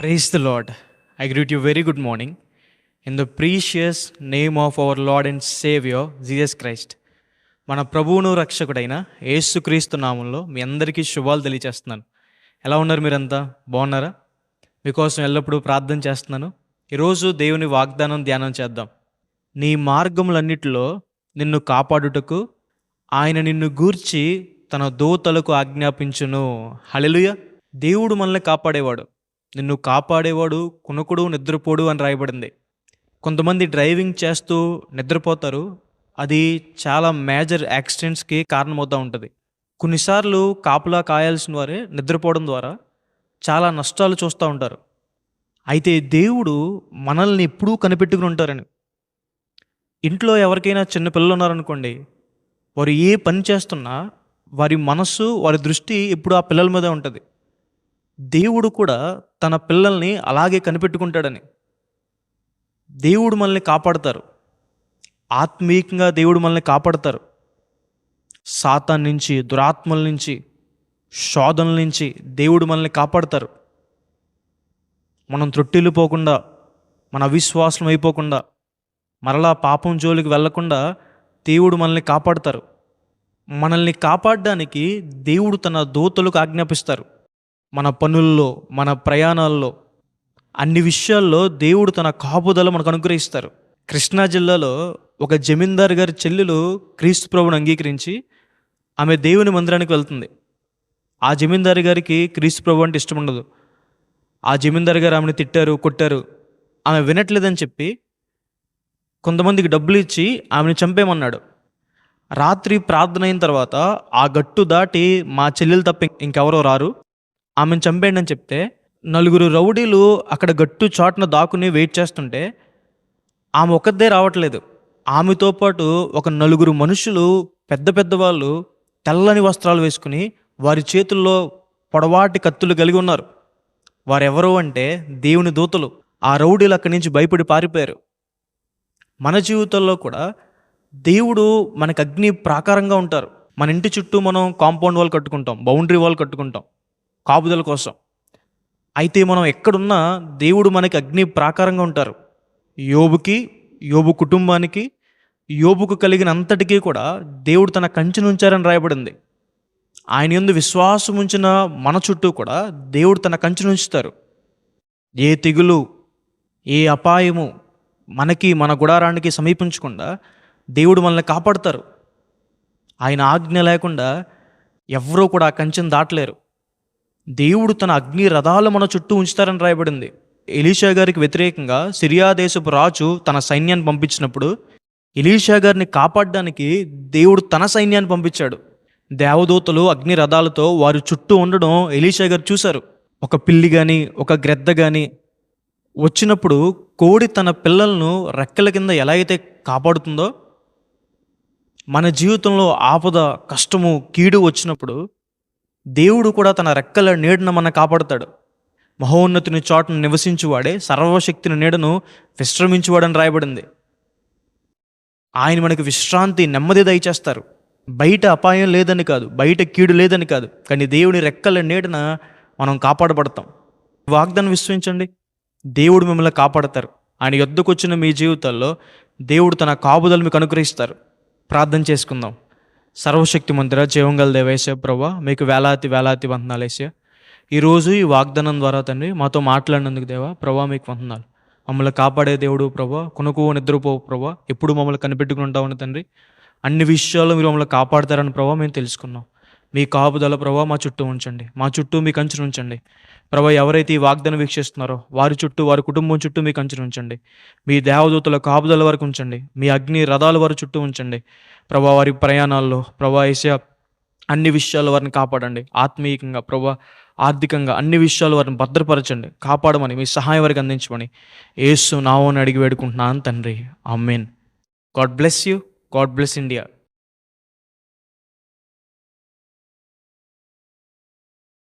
Praise the Lord. I greet you very good morning in the precious name of our Lord and Savior Jesus Christ. మన ప్రభువును రక్షకుడైన యేసుక్రీస్తు నామంలో మీ అందరికీ శుభాలు తెలియచేస్తున్నాను. ఎలా ఉన్నారు మీరంతా? బాగున్నారా? మీకోసం ఎల్లప్పుడూ ప్రార్థన చేస్తున్నాను. ఈరోజు దేవుని వాగ్దానం ధ్యానం చేద్దాం. నీ మార్గములన్నిటిలో నిన్ను కాపాడుటకు ఆయన నిన్ను గూర్చి తన దూతలకు ఆజ్ఞాపించును. హల్లెలూయా. దేవుడు మనల్ని కాపాడేవాడు. నిన్ను కాపాడేవాడు కునుకుడు నిద్రపోడు అని రాయబడింది. కొంతమంది డ్రైవింగ్ చేస్తూ నిద్రపోతారు. అది చాలా మేజర్ యాక్సిడెంట్స్కి కారణమవుతూ ఉంటుంది. కొన్నిసార్లు కాపులా కాయాల్సిన వారే నిద్రపోవడం ద్వారా చాలా నష్టాలు చూస్తూ ఉంటారు. అయితే దేవుడు మనల్ని ఎప్పుడూ కనిపెట్టుకుని ఉంటారని. ఇంట్లో ఎవరికైనా చిన్న పిల్లలు ఉన్నారనుకోండి, వారు ఏ పని చేస్తున్నా వారి మనస్సు, వారి దృష్టి ఎప్పుడు ఆ పిల్లల మీదే ఉంటుంది. దేవుడు కూడా తన పిల్లల్ని అలాగే కనిపెట్టుకుంటాడని. దేవుడు మనల్ని కాపాడతారు. ఆత్మీయంగా దేవుడు మనల్ని కాపాడతారు. సాతాన్ నుంచి, దురాత్మల నుంచి, శోధనల నుంచి దేవుడు మనల్ని కాపాడతారు. మనం త్రొట్టిల్లిపోకుండా, మన అవిశ్వాసం అయిపోకుండా, మరలా పాపం జోలికి వెళ్లకుండా దేవుడు మనల్ని కాపాడతారు. మనల్ని కాపాడడానికి దేవుడు తన దూతలకు ఆజ్ఞాపిస్తారు. మన పనుల్లో, మన ప్రయాణాల్లో, అన్ని విషయాల్లో దేవుడు తన కాపుదల మనకు అనుగ్రహిస్తారు. కృష్ణా జిల్లాలో ఒక జమీందారు గారి చెల్లెలు క్రీస్తు ప్రభువుని అంగీకరించి ఆమె దేవుని మందిరానికి వెళ్తుంది. ఆ జమీందారు గారికి క్రీస్తు ప్రభు అంటే ఇష్టం ఉండదు. ఆ జమీందారు గారు ఆమెను తిట్టారు, కొట్టారు. ఆమె వినట్లేదని చెప్పి కొంతమందికి డబ్బులు ఇచ్చి ఆమెను చంపేమన్నాడు. రాత్రి ప్రార్థన అయిన తర్వాత ఆ గట్టు దాటి మా చెల్లెలు తప్ప ఇంకెవరో రారు, ఆమెను చంపేయండి అని చెప్తే 4 రౌడీలు అక్కడ గట్టు చాటున దాక్కుని వెయిట్ చేస్తుంటే ఆమె ఒక్కదే రావట్లేదు. ఆమెతో పాటు ఒక 4 మనుషులు, పెద్ద పెద్ద వాళ్ళు, తెల్లని వస్త్రాలు వేసుకుని వారి చేతుల్లో పొడవాటి కత్తులు కలిగి ఉన్నారు. వారెవరు అంటే దేవుని దూతలు. ఆ రౌడీలు అక్కడి నుంచి భయపడి పారిపోయారు. మన జీవితంలో కూడా దేవుడు మనకు అగ్ని ప్రాకారంగా ఉంటారు. మన ఇంటి చుట్టూ మనం కాంపౌండ్ వాల్ కట్టుకుంటాం, బౌండరీ వాల్ కట్టుకుంటాం కాపుదల కోసం. అయితే మనం ఎక్కడున్నా దేవుడు మనకి అగ్ని ప్రాకారంగా ఉంటారు. యోబు కుటుంబానికి, యోబుకు కలిగిన అంతటికీ కూడా దేవుడు తన కంచెను ఉంచారని రాయబడింది. ఆయన యందు విశ్వాసం ఉంచిన మన చుట్టూ కూడా దేవుడు తన కంచెను ఉంచుతారు. ఏ తెగులు, ఏ అపాయము మనకి, మన గుడారానికి సమీపించకుండా దేవుడు మనల్ని కాపాడతారు. ఆయన ఆజ్ఞ లేకుండా ఎవరూ కూడా ఆ కంచెను దాటలేరు. దేవుడు తన అగ్ని రథాలు మన చుట్టూ ఉంచుతారని రాయబడింది. ఎలీషా గారికి వ్యతిరేకంగా సిరియా దేశపు రాజు తన సైన్యాన్ని పంపించినప్పుడు ఎలీషా గారిని కాపాడడానికి దేవుడు తన సైన్యాన్ని పంపించాడు. దేవదూతలు అగ్ని రథాలతో వారి చుట్టూ ఉండడం ఎలీషా గారు చూశారు. ఒక పిల్లి కానీ, ఒక గ్రెద్ద కానీ వచ్చినప్పుడు కోడి తన పిల్లలను రెక్కల కింద ఎలా అయితే కాపాడుతుందో, మన జీవితంలో ఆపద, కష్టము, కీడు వచ్చినప్పుడు దేవుడు కూడా తన రెక్కల నీడను మన కాపాడుతాడు. మహోన్నతుని చోటను నివసించువాడే సర్వశక్తిని నీడను విశ్రమించువాడని రాయబడింది. ఆయన మనకి విశ్రాంతి, నెమ్మది దయచేస్తారు. బయట అపాయం లేదని కాదు, బయట కీడు లేదని కాదు, కానీ దేవుని రెక్కల నీడన మనం కాపాడబడతాం. వాగ్దానం విశ్వసించండి, దేవుడు మిమ్మల్ని కాపాడతారు. ఆయన యొద్దకు వచ్చిన మీ జీవితాల్లో దేవుడు తన కాపుదలు మీకు అనుగ్రహిస్తారు. ప్రార్థన చేసుకుందాం. సర్వశక్తి మందిర జీవంగల దేవేశ ప్రభా, మీకు వేలాది వందనాలు వేసా. ఈరోజు ఈ వాగ్దానం ద్వారా తండ్రి మాతో మాట్లాడినందుకు దేవా ప్రభా మీకు వందనాలు. మమ్మల్ని కాపాడే దేవుడు ప్రభా, కొనుకో నిద్రపోవు ప్రభా, ఎప్పుడు మమ్మల్ని కనిపెట్టుకుని ఉంటామని తండ్రి. అన్ని విషయాల్లో మీరు మమ్మల్ని కాపాడతారని ప్రభా మేము తెలుసుకున్నాం. మీ కాపుదల ప్రభా మా చుట్టూ ఉంచండి, మా చుట్టూ మీ కంచెను ఉంచండి ప్రభా. ఎవరైతే ఈ వాగ్దానం వీక్షిస్తున్నారో వారి చుట్టూ, వారి కుటుంబం చుట్టూ మీ కంచెను ఉంచండి. మీ దేవదూతల కాపుదల వరకు ఉంచండి. మీ అగ్ని రథాల వారి చుట్టూ ఉంచండి ప్రభా. వారి ప్రయాణాల్లో ప్రభా యేసయ్యా అన్ని విషయాల్లో వారిని కాపాడండి. ఆత్మీయంగా ప్రభా, ఆర్థికంగా అన్ని విషయాలు వారిని భద్రపరచండి, కాపాడమని, మీ సహాయం వారికి అందించమని యేసు నామమున అడిగి వేడుకుంటున్నాను తండ్రి. Amen. God bless you. God bless India.